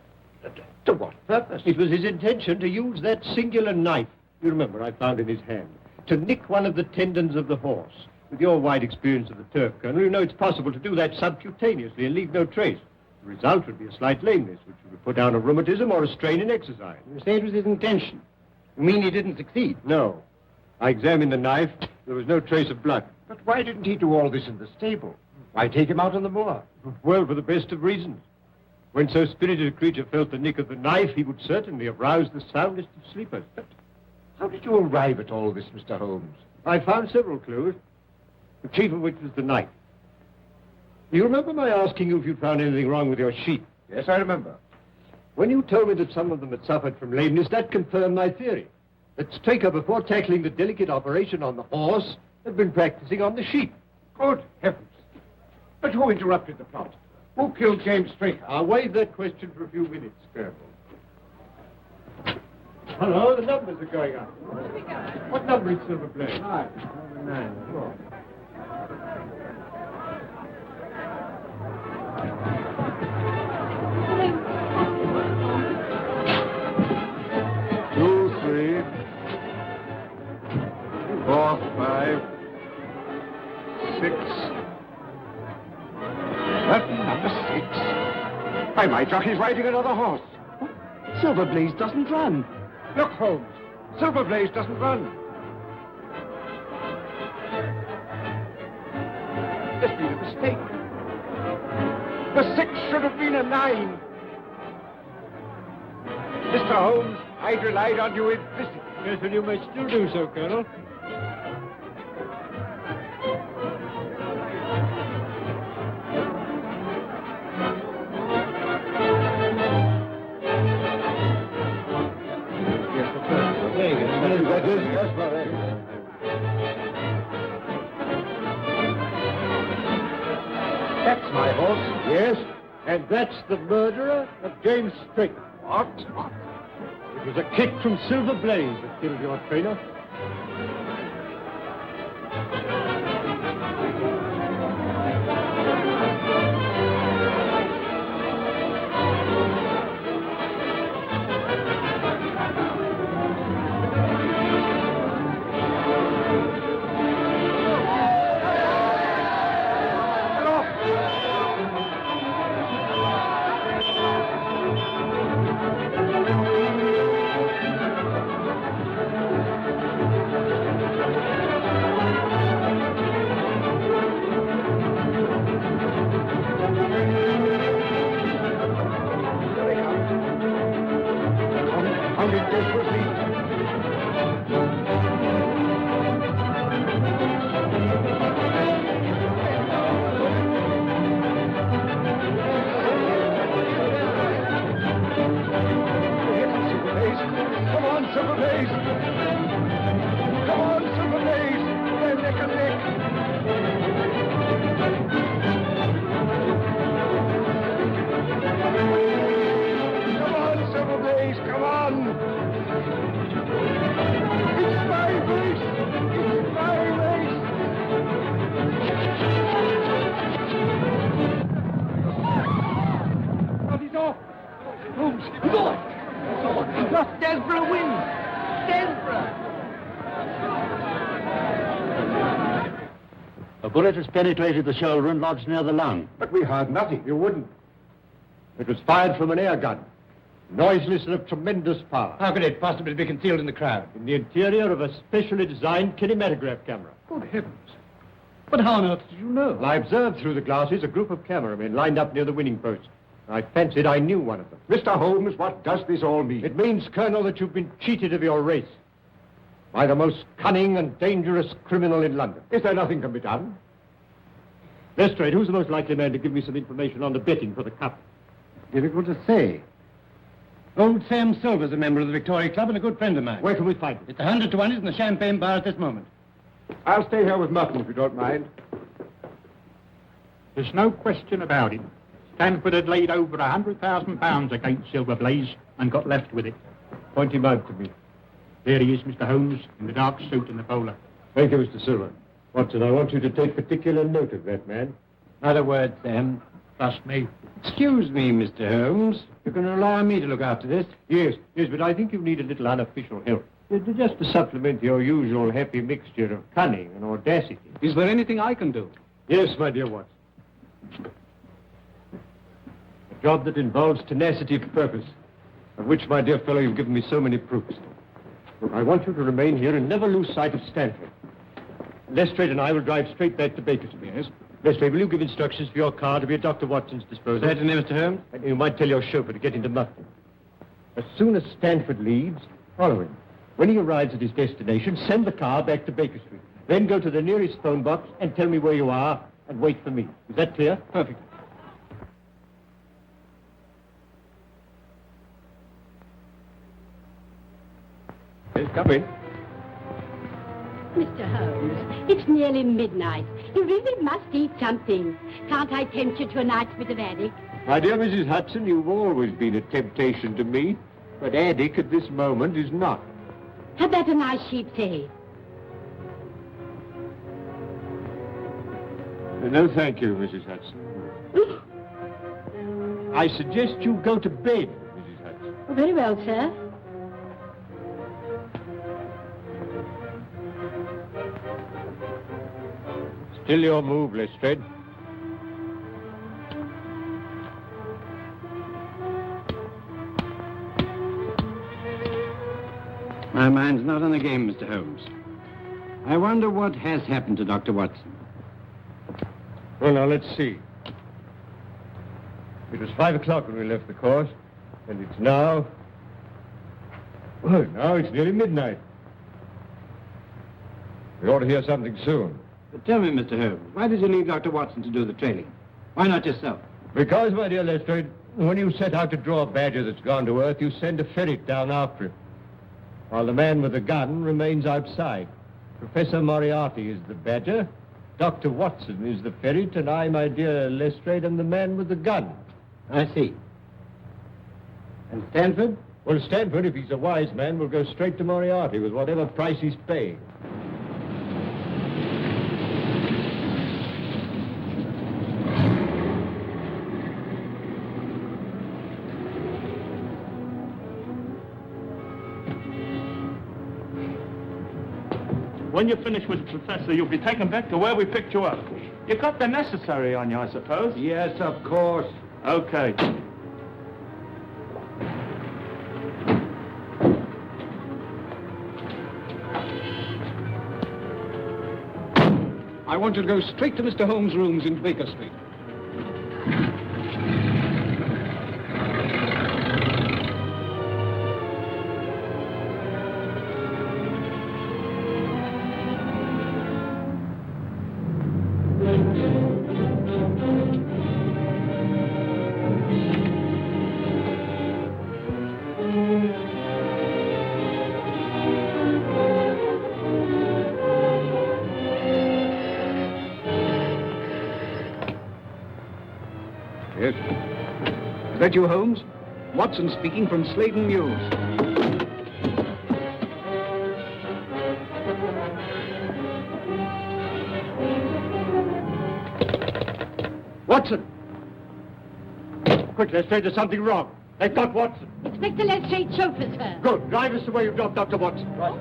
to what purpose? It was his intention to use that singular knife, you remember I found in his hand, to nick one of the tendons of the horse. With your wide experience of the turf, Colonel, you know it's possible to do that subcutaneously and leave no trace. The result would be a slight lameness, which would put down a rheumatism or a strain in exercise. You say it was his intention. You mean he didn't succeed? No. I examined the knife. There was no trace of blood. But why didn't he do all this in the stable? Why take him out on the moor? Well, for the best of reasons. When so spirited a creature felt the nick of the knife, he would certainly have roused the soundest of sleepers. But how did you arrive at all this, Mr. Holmes? I found several clues, the chief of which was the knife. You remember my asking you if you'd found anything wrong with your sheep? Yes, I remember. When you told me that some of them had suffered from lameness, that confirmed my theory. That Straker, before tackling the delicate operation on the horse, had been practicing on the sheep. Good heavens. But who interrupted the plot? Who killed James Straker? I'll waive that question for a few minutes, Colonel. Hello, the numbers are going up. What number is Silver Blaze? 9. 9. Oh. By my jock, he's riding another horse. What? Silverblaze doesn't run. Look, Holmes. Silverblaze doesn't run. There's been a mistake. The 6 should have been a 9. Mr. Holmes, I'd relied on you implicitly. Yes, and you may still do so, Colonel. That's my horse. Yes, and that's the murderer of James Strait. What? It was a kick from Silver Blaze that killed your trainer. A bullet has penetrated the shoulder and lodged near the lung. But we heard nothing. You wouldn't. It was fired from an air gun. Noiseless and of tremendous power. How could it possibly be concealed in the crowd? In the interior of a specially designed kinematograph camera. Good heavens. But how on earth did you know? Well, I observed through the glasses a group of cameramen lined up near the winning post. I fancied I knew one of them. Mr. Holmes, what does this all mean? It means, Colonel, that you've been cheated of your race by the most cunning and dangerous criminal in London. Is there nothing can be done? Lestrade, who's the most likely man to give me some information on the betting for the cup? Difficult to say. Old Sam Silver's a member of the Victoria Club and a good friend of mine. Where can we find him? It's 100 to 1. He's in the Champagne bar at this moment. I'll stay here with Merton, if you don't mind. There's no question about it. Stanford had laid over £100,000 against Silverblaze and got left with it. Point him out to me. There he is, Mr. Holmes, in the dark suit and the bowler. Thank you, Mr. Silver. Watson, I want you to take particular note of that man. Not a word, Sam. Trust me. Excuse me, Mr. Holmes. You can rely on me to look after this. Yes, but I think you need a little unofficial help. Just to supplement your usual happy mixture of cunning and audacity. Is there anything I can do? Yes, my dear Watson. A job that involves tenacity of purpose, of which, my dear fellow, you've given me so many proofs. Look, I want you to remain here and never lose sight of Stanford. Lestrade and I will drive straight back to Bakersfield. Yes. Lestrade, will you give instructions for your car to be at Dr. Watson's disposal? Certainly, Mr. Holmes. And you might tell your chauffeur to get into Mutton. As soon as Stanford leaves, follow him. When he arrives at his destination, send the car back to Baker Street. Then go to the nearest phone box and tell me where you are and wait for me. Is that clear? Perfect. Yes, come in. Mr. Holmes, it's nearly midnight. You really must eat something. Can't I tempt you to a night's bit of haddock? My dear Mrs. Hudson, you've always been a temptation to me, but haddock at this moment is not. How about a nice sheep's head? No, thank you, Mrs. Hudson. I suggest you go to bed, Mrs. Hudson. Oh, very well, sir. Still your move, Lestrade. My mind's not on the game, Mr. Holmes. I wonder what has happened to Dr. Watson. Well, now, let's see. It was 5 o'clock when we left the course, and it's now... Well, now it's nearly midnight. We ought to hear something soon. But tell me, Mr. Holmes, why did you leave Dr. Watson to do the trailing? Why not yourself? Because, my dear Lestrade, when you set out to draw a badger that's gone to Earth, you send a ferret down after him, while the man with the gun remains outside. Professor Moriarty is the badger, Dr. Watson is the ferret, and I, my dear Lestrade, am the man with the gun. I see. And Stanford? Well, Stanford, if he's a wise man, will go straight to Moriarty with whatever price he's paying. When you finish with the professor, you'll be taken back to where we picked you up. You got the necessary on you, I suppose? Yes, of course. Okay. I want you to go straight to Mr. Holmes' rooms in Baker Street. Yes? Is that you, Holmes? Watson speaking from Sladen Mills. Watson! Quick, Lestrade, there's something wrong. They've got Watson. Inspector Lestrade chauffeur, sir. Good. Drive us to where you dropped Dr. Watson. Right.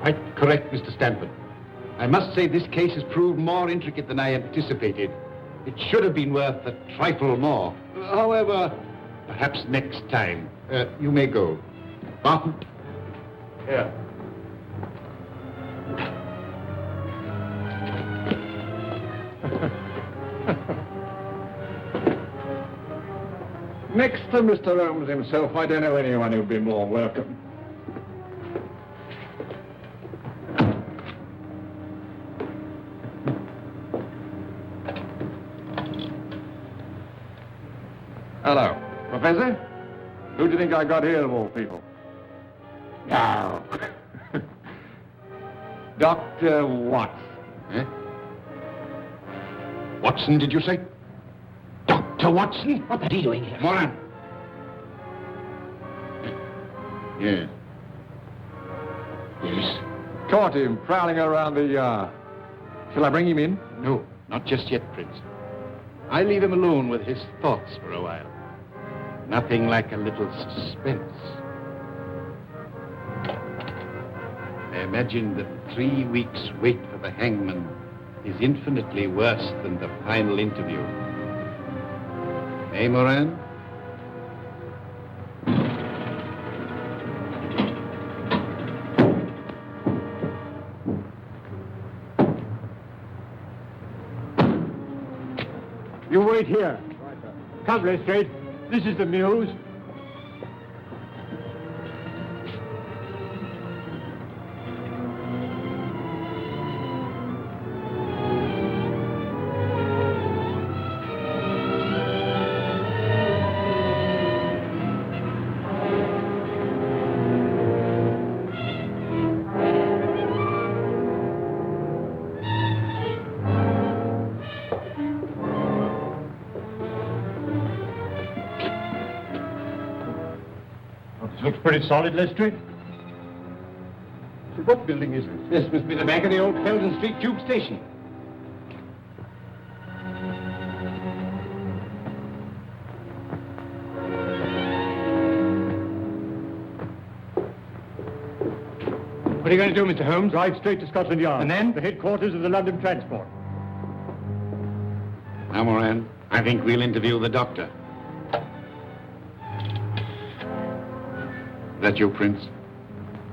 Quite correct, Mr. Stanford. I must say this case has proved more intricate than I anticipated. It should have been worth a trifle more. However, perhaps next time. You may go. Barton? Here. Next to Mr. Holmes himself, I don't know anyone who'd be more welcome. Hello. Professor? Who do you think I got here, of all people? No. Dr. Watson. Eh? Watson, did you say? Dr. Watson? What are you doing here? Moran. Yes. Yes. Caught him prowling around the yard. Shall I bring him in? No, not just yet, Prince. I leave him alone with his thoughts for a while. Nothing like a little suspense. I imagine that 3 weeks' wait for the hangman is infinitely worse than the final interview. Eh, Moran? You wait here. Come, Lestrade. This is the Mews. Looks pretty solid, Lestrade. What building is this? This must be the back of the old Felden Street Tube Station. What are you going to do, Mr. Holmes? Drive straight to Scotland Yard. And then? The headquarters of the London Transport. Now, Moran, I think we'll interview the doctor. that you, Prince?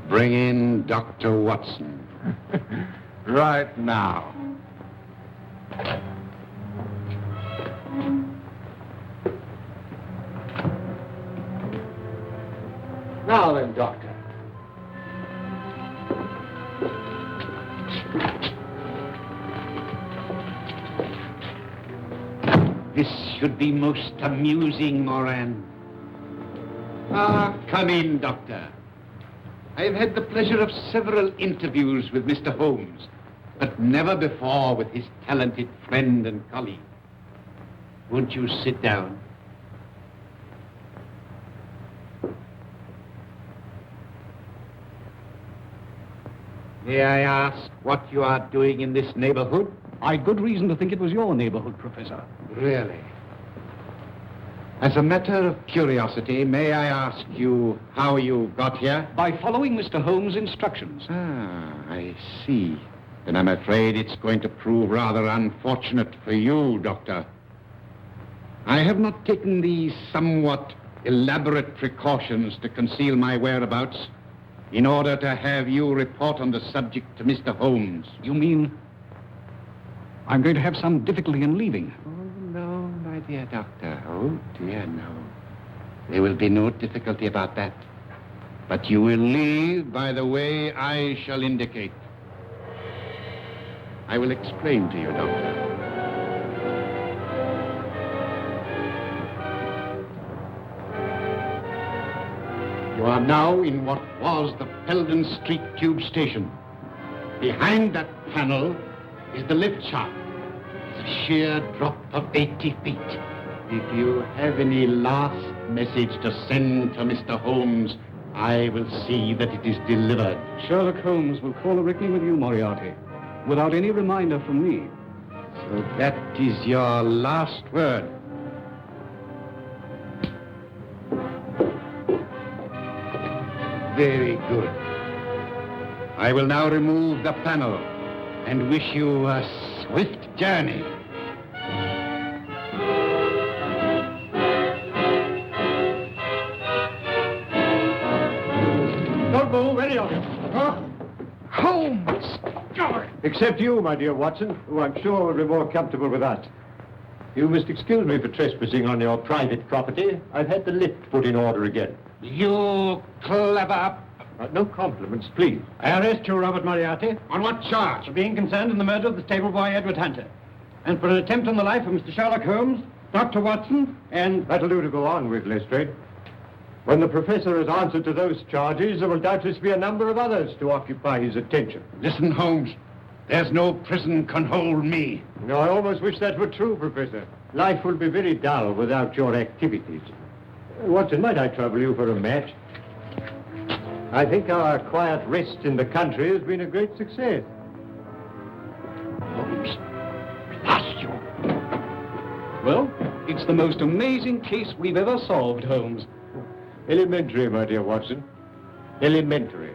Bring in Dr. Watson. Right now. Now then, Doctor. This should be most amusing, Moran. Ah, come in, Doctor. I have had the pleasure of several interviews with Mr. Holmes, but never before with his talented friend and colleague. Won't you sit down? May I ask what you are doing in this neighborhood? I'd good reason to think it was your neighborhood, Professor. Really? As a matter of curiosity, may I ask you how you got here? By following Mr. Holmes' instructions. Ah, I see. Then I'm afraid it's going to prove rather unfortunate for you, Doctor. I have not taken these somewhat elaborate precautions to conceal my whereabouts in order to have you report on the subject to Mr. Holmes. You mean I'm going to have some difficulty in leaving? Oh, no, my dear Doctor. Oh, dear, no. There will be no difficulty about that. But you will leave by the way I shall indicate. I will explain to you, Doctor. You are now in what was the Peldon Street Tube Station. Behind that panel is the lift shaft. It's a sheer drop of 80 feet. If you have any last message to send to Mr. Holmes, I will see that it is delivered. Sherlock Holmes will call a reckoning with you, Moriarty, without any reminder from me. So that is your last word. Very good. I will now remove the panel and wish you a swift journey. Don't move, any of you. Holmes! Except you, my dear Watson, who I'm sure will be more comfortable with us. You must excuse me for trespassing on your private property. I've had the lift put in order again. You clever... No compliments, please. I arrest you, Robert Moriarty. On what charge? For being concerned in the murder of the stable boy Edward Hunter. And for an attempt on the life of Mr. Sherlock Holmes, Dr. Watson, and... That'll do to go on with, Lestrade. When the professor has answered to those charges, there will doubtless be a number of others to occupy his attention. Listen, Holmes. There's no prison can hold me. No, I almost wish that were true, Professor. Life will be very dull without your activities. Watson, might I trouble you for a match? I think our quiet rest in the country has been a great success. Holmes, blast you. Well, it's the most amazing case we've ever solved, Holmes. Elementary, my dear Watson. Elementary.